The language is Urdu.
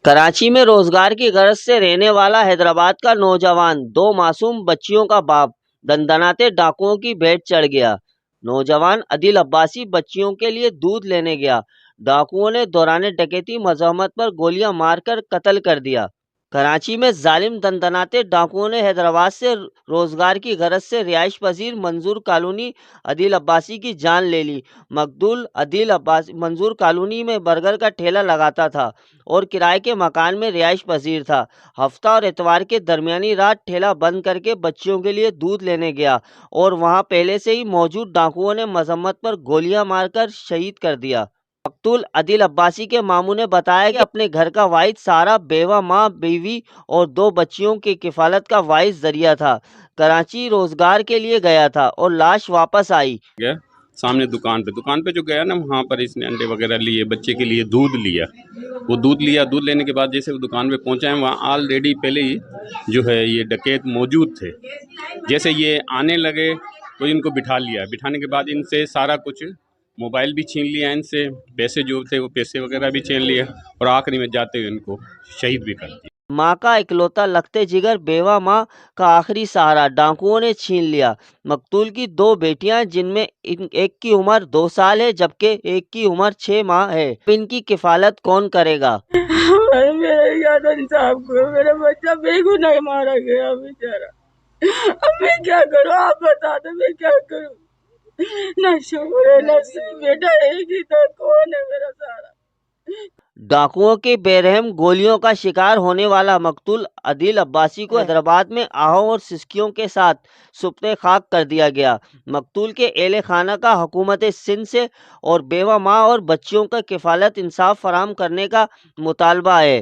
کراچی میں روزگار کی غرض سے رہنے والا حیدرآباد کا نوجوان دو معصوم بچیوں کا باپ دندناتے ڈاکوؤں کی بھیٹ چڑھ گیا۔ نوجوان عادل عباسی بچیوں کے لیے دودھ لینے گیا۔ ڈاکوؤں نے دوران ڈکیتی مزاحمت پر گولیاں مار کر قتل کر دیا۔ کراچی میں ظالم دندناتے ڈاکوؤں نے حیدرآباد سے روزگار کی غرض سے رہائش پذیر منظور کالونی عادل عباسی کی جان لے لی۔ مقتول عادل عباسی منظور کالونی میں برگر کا ٹھیلا لگاتا تھا اور کرائے کے مکان میں رہائش پذیر تھا۔ ہفتہ اور اتوار کے درمیانی رات ٹھیلا بند کر کے بچیوں کے لیے دودھ لینے گیا اور وہاں پہلے سے ہی موجود ڈاکوؤں نے مذمت پر گولیاں مار کر شہید کر دیا۔ مقتول عادل عباسی کے ماموں نے بتایا کہ اپنے گھر کا واحد سہارا بیوہ ماں، بیوی اور دو بچیوں کی کفالت کا واحد ذریعہ تھا۔ کراچی روزگار کے لیے گیا تھا اور لاش واپس آئی۔ سامنے دکان پہ جو گیا نا، وہاں پر اس نے انڈے وغیرہ لیے، بچے کے لیے دودھ لیا۔ وہ دودھ لینے کے بعد جیسے وہ دکان پہ پہنچا ہے، وہاں آلریڈی پہلے ہی جو ہے یہ ڈکیت موجود تھے۔ جیسے یہ آنے لگے تو ان کو بٹھا لیا۔ بٹھانے کے بعد ان سے سارا کچھ، موبائل بھی چھین لیا، ان سے پیسے جو تھے وہ پیسے وغیرہ بھی چھین لیے، اور آخری میں جاتے ہوئے ان کو شہید بھی کر دیا۔ ماں کا اکلوتا لگتے جگر بیوہ ماں کا آخری سہارا ڈاکوؤں نے چھین لیا۔ مقتول کی دو بیٹیاں جن میں ایک کی عمر 2 سال ہے جبکہ ایک کی عمر 6 ماہ ہے۔ ان کی کفالت کون کرے گا؟ میرے یاد انصاف کو، میرا بچہ بے گناہ مارا گیا بیچارہ۔ اب میں کیا کروں؟ آپ بتا دو میں کیا کروں؟ نہ شکر ہے نہ بیٹا ایک ہی تھا، کون ہے میرا سارا؟ ڈاکوؤں کی بے رحم گولیوں کا شکار ہونے والا مقتول عادل عباسی کو حیدرآباد میں آہوں اور سسکیوں کے ساتھ سپرد خاک کر دیا گیا۔ مقتول کے اہل خانہ کا حکومت سندھ سے اور بیوہ ماں اور بچیوں کا کفالت انصاف فراہم کرنے کا مطالبہ ہے۔